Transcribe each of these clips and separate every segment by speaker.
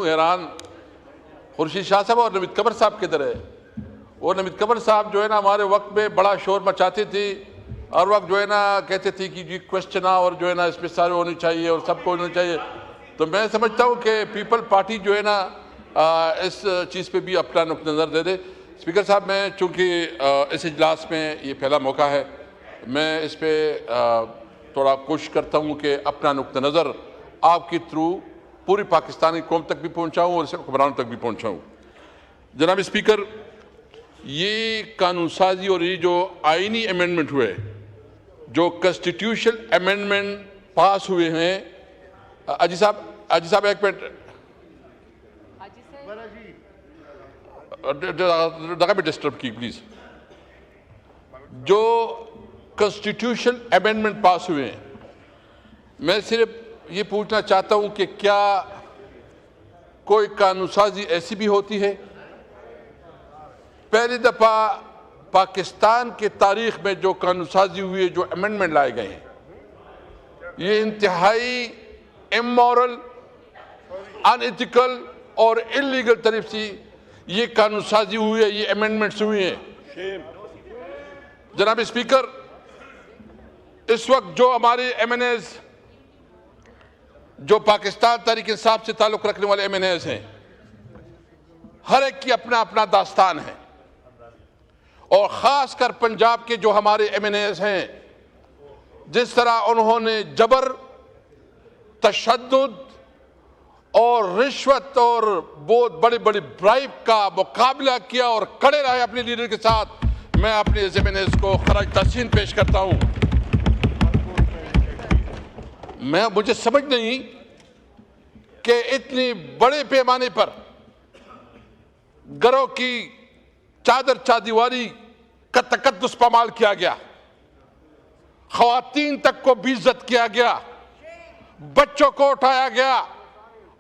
Speaker 1: हूँ हैरान, खुर्शीद शाह साहब और नवीद कमर साहब किधर है? और नवीद कमर साहब जो है ना हमारे वक्त में बड़ा शोर मचाती थी, हर वक्त जो है ना कहते थे कि जी क्वेश्चन और जो है ना इसमें सारे होने चाहिए और सबको होना चाहिए। तो मैं समझता हूँ कि पीपल पार्टी जो है ना इस चीज़ पे भी अपना नुक्ता नज़र दे दे। स्पीकर साहब, मैं चूँकि इस इजलास में ये पहला मौका है, मैं इस पर थोड़ा कोशिश करता हूँ कि अपना नुक्ता नज़र आपके थ्रू पूरी पाकिस्तानी कौम तक भी पहुँचाऊँ और हुक्मरानों तक भी पहुँचाऊँ। जनाब स्पीकर, ये कानून साजी और ये जो आइनी अमेंडमेंट हुए, जो कॉन्स्टिट्यूशनल अमेंडमेंट पास हुए हैं, अजी साहब एक मिनट, जगह पे डिस्टर्ब की प्लीज। जो कॉन्स्टिट्यूशनल अमेंडमेंट पास हुए हैं, मैं सिर्फ ये पूछना चाहता हूं कि क्या कोई कानून साजी ऐसी भी होती है? पहली दफा पाकिस्तान के तारीख में जो कानून साजी हुई है, जो अमेंडमेंट लाए गए हैं, ये इंतहाई इमोरल, अनएथिकल और इलीगल तरफ से ये कानून साजी हुई है, ये अमेंडमेंट्स हुई हैं। जनाब स्पीकर, इस वक्त जो हमारे एमएनएज, जो पाकिस्तान तहरीक इंसाफ से ताल्लुक रखने वाले एमएनएज हैं, हर एक की अपना अपना दास्तान है, और ख़ासकर पंजाब के जो हमारे एमएनएज हैं, जिस तरह उन्होंने जबर, तशद्दुद और रिश्वत और बहुत बड़ी बड़ी ब्राइब का मुकाबला किया और खड़े रहे अपने लीडर के साथ, मैं अपने एमएनएज को खराज तहसीन पेश करता हूं। मुझे समझ नहीं कि इतनी बड़े पैमाने पर घरों की चादर चादीवारी का तकद्दुस पामाल किया गया, ख़वातीन तक को बेइज्जत किया गया, बच्चों को उठाया गया,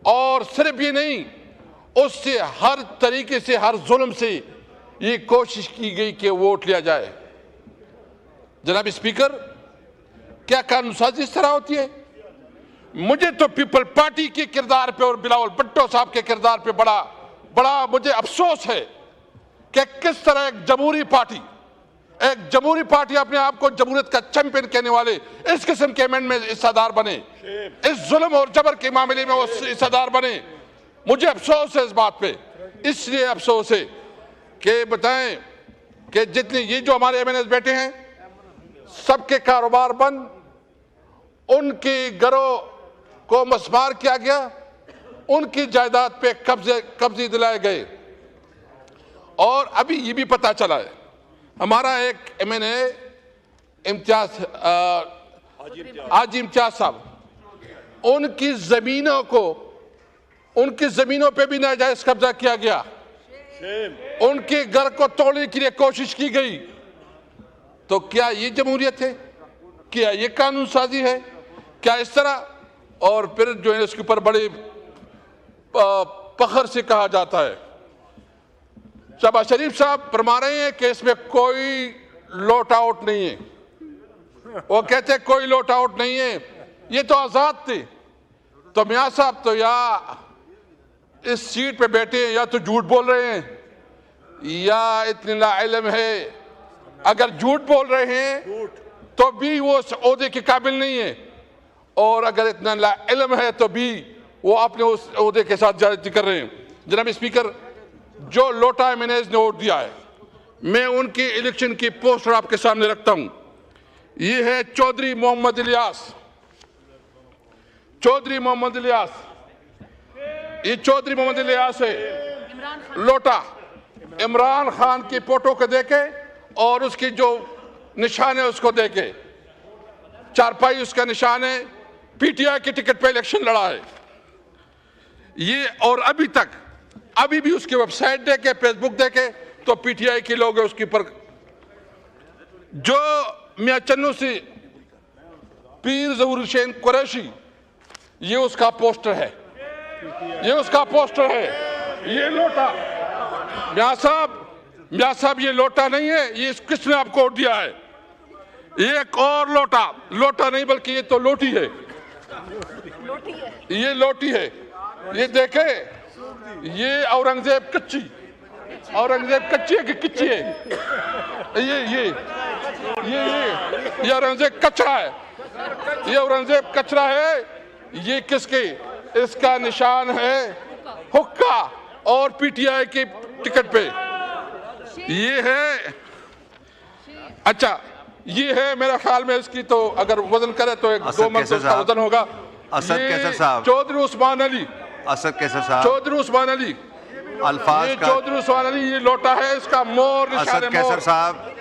Speaker 1: और सिर्फ ये नहीं, उससे हर तरीके से, हर जुल्म से ये कोशिश की गई कि वोट लिया जाए। जनाब स्पीकर, क्या कानून साजी इस तरह होती है? मुझे तो पीपल पार्टी के किरदार पे और बिलावल भुट्टो साहब के किरदार पे बड़ा मुझे अफसोस है कि किस तरह एक जमहूरी पार्टी अपने आप को जमहूरियत का चैंपियन कहने वाले इस किस्म के अमेंडमेंट में हिस्सेदार बने, इस जुल्म और जबर के मामले में वो हिस्सेदार बने। मुझे अफसोस है इस बात पे, इसलिए अफसोस है कि बताएं कि जितने ये जो हमारे एमएनएस बैठे हैं, सबके कारोबार बंद, उनके घरों को मस्मार किया गया, उनकी जायदाद पे कब्जे दिलाए गए। और अभी ये भी पता चला है, हमारा एक एमएनए हाजी इम्तियाज साहब, उनकी जमीनों पे भी नाजायज कब्जा किया गया, उनके घर को तोड़ने के लिए कोशिश की गई। तो क्या ये जमहूरियत है? क्या ये कानून साजी है? क्या इस तरह? और फिर जो है इसके ऊपर बड़े फख्र से कहा जाता है, शहबाज शरीफ साहब फरमा रहे हैं कि इसमें कोई लॉट आउट नहीं है। वो कहते हैं कोई लॉट आउट नहीं है, ये तो आजाद थे। तो मियां साहब तो या इस सीट पे बैठे हैं, या तो झूठ बोल रहे हैं, या इतने नाइल्म है। अगर झूठ बोल रहे हैं तो भी वो उस ओहदे के काबिल नहीं है, और अगर इतना नाइल्म है तो भी वो अपने उस ओहदे के साथ ज्यादती कर रहे हैं। जनाब स्पीकर, जो लोटा एमएनएज ने वोट दिया है, मैं उनकी इलेक्शन की पोस्टर आपके सामने रखता हूं। ये है चौधरी मोहम्मद इलियास, ये चौधरी मोहम्मद इलियास है लोटा। इमरान खान की फोटो को देखे और उसकी जो निशान है उसको देखे, चारपाई उसका निशान है, पीटीआई के टिकट पे इलेक्शन लड़ा है ये। और अभी भी उसकी वेबसाइट देखे, फेसबुक देखे तो पीटीआई के लोग हैं उसके ऊपर। जो मियां चन्नू सी पीर ज़हूर हुसैन कुरैशी, ये उसका पोस्टर है, ये लोटा। मियां साहब ये लोटा नहीं है, ये किसने आपको वोट दिया है? ये एक और लोटा नहीं बल्कि ये तो लोटी है, ये लोटी है। ये देखे ये औरंगजेब कच्ची है कि किच्ची है? ये औरंगजेब कचरा है, ये औरंगजेब कचरा है। ये किसके? इसका निशान है हुक्का और पीटीआई के टिकट पे ये है। अच्छा, ये है मेरा ख्याल में इसकी तो अगर वजन करे तो 1-2 मन का वजन होगा।
Speaker 2: असद कैसर साहब,
Speaker 1: चौधरी उस्मान अली,
Speaker 2: असद कैसर साहब,
Speaker 1: चौधरी उस्मान अली,
Speaker 2: अल्फाज का
Speaker 1: चौधरी उस्मान अली, ये लोटा है, इसका मोर निशान है।
Speaker 2: असद कैसर साहब,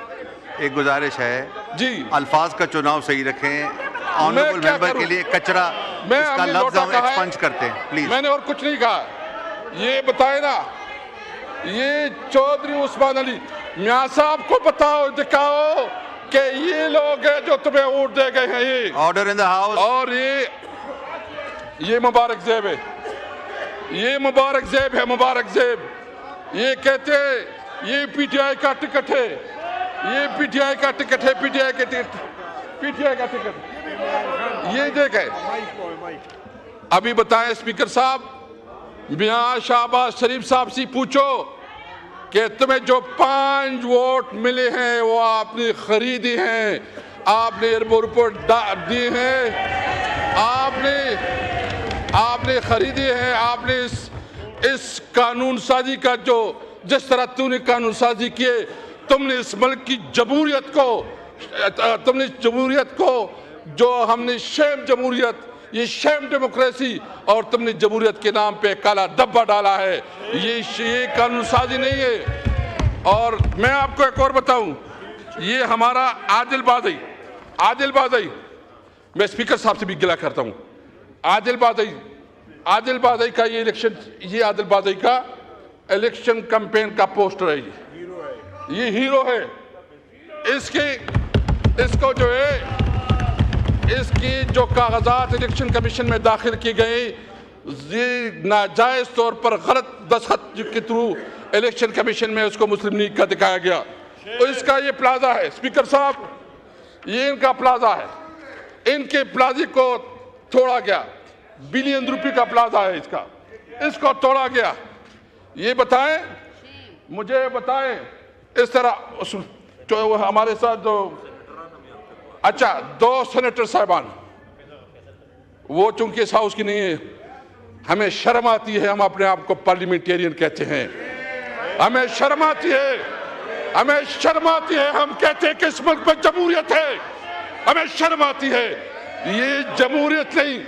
Speaker 2: एक गुजारिश है जी, अल्फाज का चुनाव सही रखें। ऑनरेबल मेंबर के लिए कचरा, इसका लफ्ज हम एक्सपंज करते हैं प्लीज।
Speaker 1: मैंने और कुछ नहीं कहा। ये बताए ना, ये चौधरी उस्मान अली, मियां साहब को बताओ, दिखाओ कि ये लोग हैं जो तुम्हें वोट दे गए हैं। ये
Speaker 2: ऑर्डर इन द हाउस।
Speaker 1: और ये मुबारक जेब है, ये मुबारक जेब है, मुबारक जेब। ये कहते हैं ये पीटीआई का टिकट है, ये पीटीआई का टिकट है, पीटीआई का टिकट। ये देखे। अभी बताएं स्पीकर साहब, मियां शहबाज शरीफ साहब से पूछो कि तुम्हें जो 5 वोट मिले हैं वो आपने खरीदी हैं, आपने एयरपोर्ट दी हैं, आपने खरीदी है। आपने इस कानून साजी का जो जिस तरह तूने कानून साजी किए, तुमने इस मुल्क की जमहूरियत को जो हमने शेम जमहूरियत, ये शेम डेमोक्रेसी, और तुमने जमहूरियत के नाम पे काला डब्बा डाला है। ये कानून साजी नहीं है। और मैं आपको एक और बताऊं, ये हमारा आदिल बादई, मैं स्पीकर साहब से भी गिला करता हूं। आदिल बादई का ये इलेक्शन, ये आदिल बादई का इलेक्शन कैंपेन का पोस्टर है। ये हीरो है। इसको जो है, इसकी जो कागजात इलेक्शन कमीशन में दाखिल की गई, ये नाजायज तौर पर गलत दस्तखत के थ्रू इलेक्शन कमीशन में उसको मुस्लिम लीग का दिखाया गया। तो इसका ये प्लाजा है स्पीकर साहब, ये इनका प्लाजा है। इनके प्लाजे को तोड़ा गया, बिलियन रुपए का प्लाजा है इसका, इसको तोड़ा गया। ये बताएं, मुझे बताएं, इस तरह जो हमारे साथ जो, अच्छा 2 सेनेटर साहिबान, वो चूंकि इस हाउस की नहीं है, हमें शर्म आती है, हम अपने आप को पार्लियामेंटेरियन कहते हैं, हमें शर्म आती है, हम कहते हैं कि इस मुल्क में जमहूरियत है, हमें शर्म आती है। ये जमहूरियत नहीं,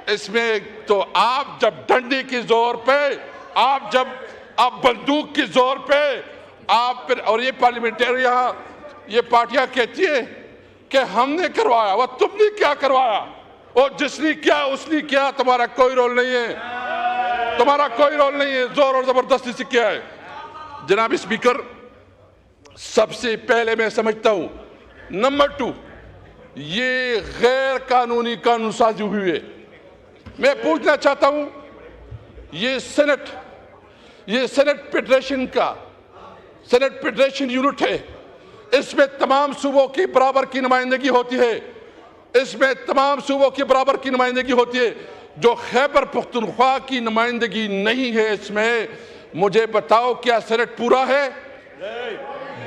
Speaker 1: इसमें तो आप जब डंडे की जोर पे, आप बंदूक की जोर पे आप फिर, और ये पार्लियामेंटेरियन, ये पार्टियां कहती है कि हमने करवाया, वह तुमने क्या करवाया, और जिसने किया उसने किया, तुम्हारा कोई रोल नहीं है, जोर और जबरदस्ती से किया है। जनाब स्पीकर, सबसे पहले मैं समझता हूं, नंबर 2, ये गैर कानूनी कानून साजी हुई है। मैं पूछना चाहता हूं, ये सेनेट फेडरेशन यूनिट है, इसमें तमाम सूबों की बराबर की नुमाइंदगी होती है, जो खैबर पख्तूनख्वा की नुमाइंदगी नहीं है इसमें। मुझे बताओ, क्या सेनेट पूरा है?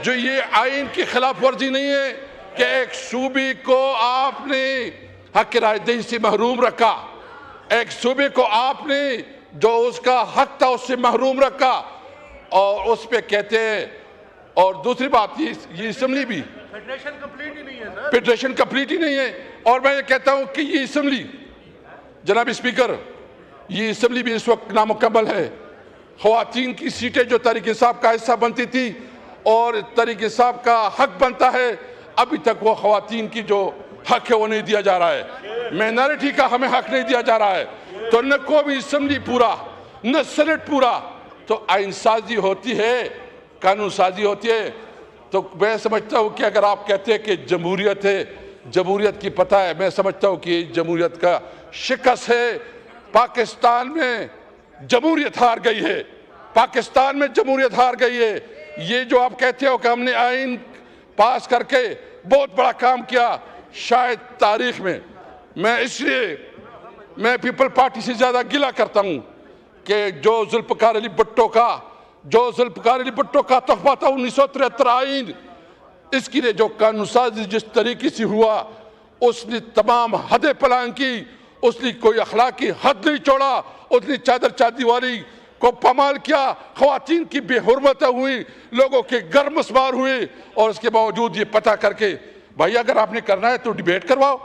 Speaker 1: जो ये आइन की खिलाफ वर्जी नहीं है कि एक सूबे को आपने हक रायदही से महरूम रखा, एक सूबे को आपने जो उसका हक था उससे महरूम रखा, और उस पे कहते हैं। और दूसरी बात, ये असेंबली भी फेडरेशन कंप्लीट ही नहीं है। और मैं ये कहता हूं कि ये असेंबली, जनाब स्पीकर, ये असेंबली भी इस वक्त नामुकम्मल है। ख़वातीन की सीटें जो तहरीक इंसाफ का हिस्सा बनती थी और तहरीक इंसाफ का हक बनता है, अभी तक वो ख़वातीन की जो हक है वो नहीं दिया जा रहा है। माइनॉरिटी का हमें हक नहीं दिया जा रहा है। तो न कोई असेंबली पूरा, न सेनेट पूरा, तो आइन साजी होती है, कानून साजी होती है। तो मैं समझता हूँ कि अगर आप कहते हैं कि जमहूरियत है, जमहूरियत की पता है, मैं समझता हूँ कि जमहूरियत का शिकस्त है। पाकिस्तान में जमहूरियत हार गई है, पाकिस्तान में जमहूरियत हार गई है। ये जो आप कहते हो कि हमने आइन पास करके बहुत बड़ा काम किया, शायद तारीख में, मैं इसलिए मैं पीपल पार्टी से ज़्यादा गिला करता हूँ कि जो जुल्फ़िकार अली भुट्टो का तोहफा था 1973 आइन, इसकी ने जो कानून साजी जिस तरीके से हुआ, उसने तमाम हदें पलांग की, उसने कोई अखलाकी हद नहीं छोड़ा, उसने चादर चादीवारी को पामाल किया, ख़वातीन की बेहुरमतें हुई, लोगों के घर मुसमार हुए, और इसके बावजूद ये पता करके भाई अगर आपने करना है तो डिबेट करवाओ,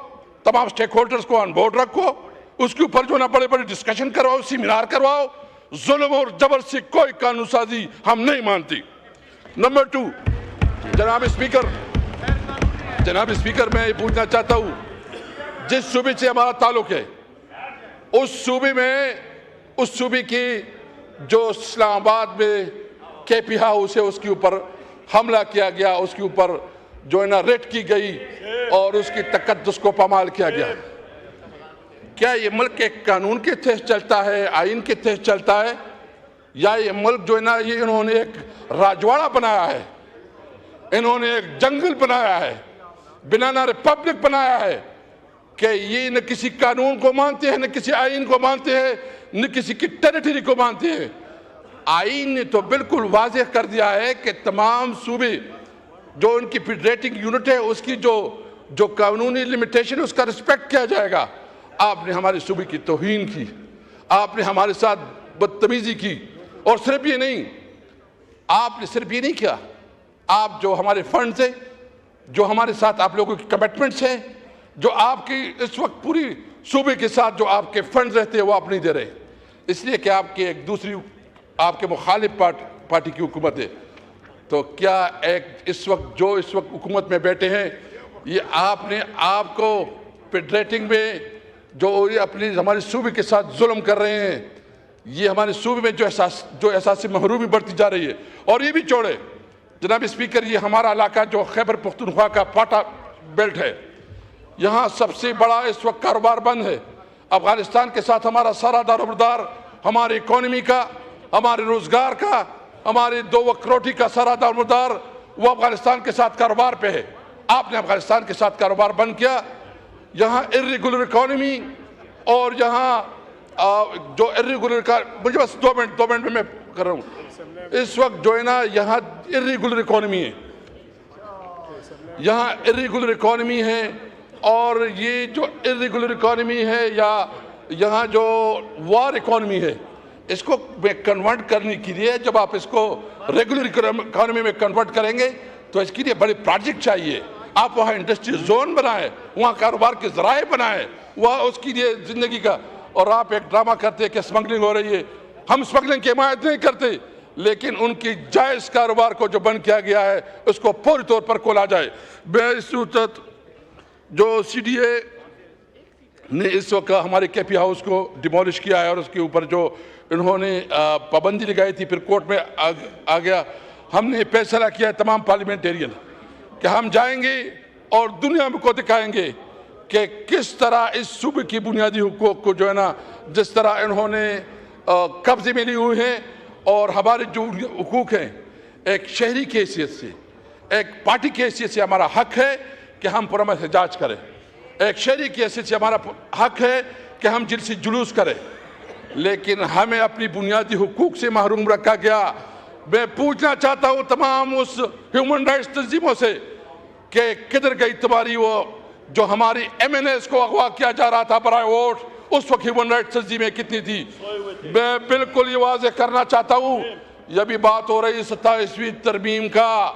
Speaker 1: तमाम स्टेक होल्डर्स को ऑन बोर्ड रखो, उसके ऊपर जो ना बड़े बड़े डिस्कशन करवाओ, सेमिनार करवाओ। जुल्म और जबर से कोई कानून साजी हम नहीं मानती। नंबर 2, जनाब स्पीकर मैं ये पूछना चाहता हूँ, जिस सूबे से हमारा ताल्लुक है उस सूबे की जो इस्लामाबाद में केपी हाउस है उसके ऊपर हमला किया गया, उसके ऊपर जो है ना रेड की गई और उसकी तकद्दुस को पामाल किया गया। क्या ये मुल्क एक कानून के तहत चलता है, आइन के तहत चलता है, या ये मुल्क जो है ना ये इन्होंने एक राजवाड़ा बनाया है, इन्होंने एक जंगल बनाया है, बनाना रिपब्लिक बनाया है कि ये न किसी कानून को मानते हैं, न किसी आइन को मानते हैं, न किसी की टेरिटरी को मानते हैं। आइन ने तो बिल्कुल वाज़ेह कर दिया है कि तमाम सूबे जो उनकी फेडरेटिंग यूनिट है उसकी जो कानूनी लिमिटेशन है उसका रिस्पेक्ट किया जाएगा। आपने हमारे सूबे की तौहीन की, आपने हमारे साथ बदतमीजी की, और सिर्फ ये नहीं, आपने सिर्फ ये नहीं किया, आप जो हमारे फंड्स हैं, जो हमारे साथ आप लोगों की कमिटमेंट्स हैं, जो आपकी इस वक्त पूरी सूबे के साथ जो आपके फंड्स रहते हैं वो आप नहीं दे रहे, इसलिए कि आपके एक दूसरी आपके मुखालिफ पार्टी की हुकूमत है। तो क्या इस वक्त हुकूमत में बैठे हैं, ये आपको फेडरेटिंग में जो ये अपनी हमारे सूबे के साथ जुल्म कर रहे हैं, ये हमारे सूबे में जो एहसास महरूमी बढ़ती जा रही है। और ये भी छोड़े जनाब स्पीकर, ये हमारा इलाका जो खैबर पख्तूनख्वा का पाटा बेल्ट है, यहाँ सबसे बड़ा इस वक्त कारोबार बंद है। अफगानिस्तान के साथ हमारा सारा दारोमदार, हमारी इकोनॉमी का, हमारे रोजगार का, हमारे 2 वक्त रोटी का सारा दारोमदार वो अफगानिस्तान के साथ कारोबार पे है। आपने अफगानिस्तान के साथ कारोबार बंद किया। यहाँ इर्रेगुलर इकोनॉमी और यहाँ जो इर्रेगुलर, मुझे बस 2 मिनट में मैं कर रहा हूँ, इस वक्त जो है ना यहाँ इर्रेगुलर इकोनॉमी है, यहाँ इर्रेगुलर इकोनॉमी है, और ये जो इर्रेगुलर इकोनॉमी है या यहाँ जो वार इकोनॉमी है, इसको कन्वर्ट करने के लिए जब आप इसको रेगुलर इकोनॉमी में कन्वर्ट करेंगे तो इसके लिए बड़े प्रोजेक्ट चाहिए। आप वहाँ इंडस्ट्री जोन बनाएं, वहाँ कारोबार के ज़राए बनाएं, वहाँ उसके लिए ज़िंदगी का, और आप एक ड्रामा करते हैं कि स्मगलिंग हो रही है। हम स्मगलिंग की हिमायत नहीं करते, लेकिन उनकी जायज़ कारोबार को जो बंद किया गया है उसको पूरी तौर पर खोला जाए। बेसूरत जो CDA ने इस वक्त हमारे केपी हाउस को डिमोलिश किया है और उसके ऊपर जो इन्होंने पाबंदी लगाई थी, फिर कोर्ट में आ गया, हमने फैसला किया है तमाम पार्लियामेंटेरियन कि हम जाएंगे और दुनिया को दिखाएंगे कि किस तरह इस सूबे की बुनियादी हुकूक को जो है ना, जिस तरह इन्होंने कब्जे में ली हुई है, और हमारे जो हुकूक हैं, एक शहरी की हैसियत से, एक पार्टी की हैसियत से हमारा हक है कि हम पुरअमन एहतजाज करें, एक शहरी की हैसियत से हमारा हक है कि हम जिलसी जुलूस करें, लेकिन हमें अपनी बुनियादी हुकूक से महरूम रखा गया। मैं पूछना चाहता हूँ तमाम उस ह्यूमन राइट्स तंजीमों से कि किधर गई तुम्हारी वो जो हमारी MNAs को अगवा किया जा रहा था बराए वोट, उस वक्त ह्यूमन राइट्स तंजीमें कितनी थी। मैं बिल्कुल ये वाज़ेह करना चाहता हूँ, यह भी बात हो रही 27वीं तरमीम का,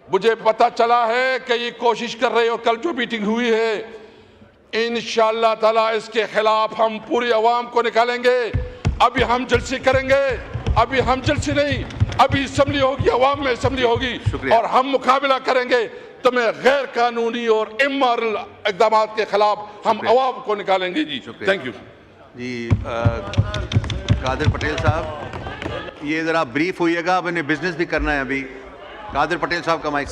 Speaker 1: मुझे पता चला है कि ये कोशिश कर रहे हो, कल जो मीटिंग हुई है इंशाअल्लाह ताला इसके खिलाफ हम पूरी अवाम को निकालेंगे। अभी हम जलसे करेंगे, अभी हम जलसे नहीं, अभी असम्बली होगी, अवाम में असम्बली होगी और हम मुकाबला करेंगे। तो मैं गैर कानूनी और इमोरल इक़दाम के खिलाफ हम अवाम को निकालेंगे। जी थैंक यू
Speaker 2: जी। कादिर पटेल साहब, ये ज़रा ब्रीफ होइएगा, मैंने बिजनेस भी करना है अभी। कादिर पटेल साहब का माइक।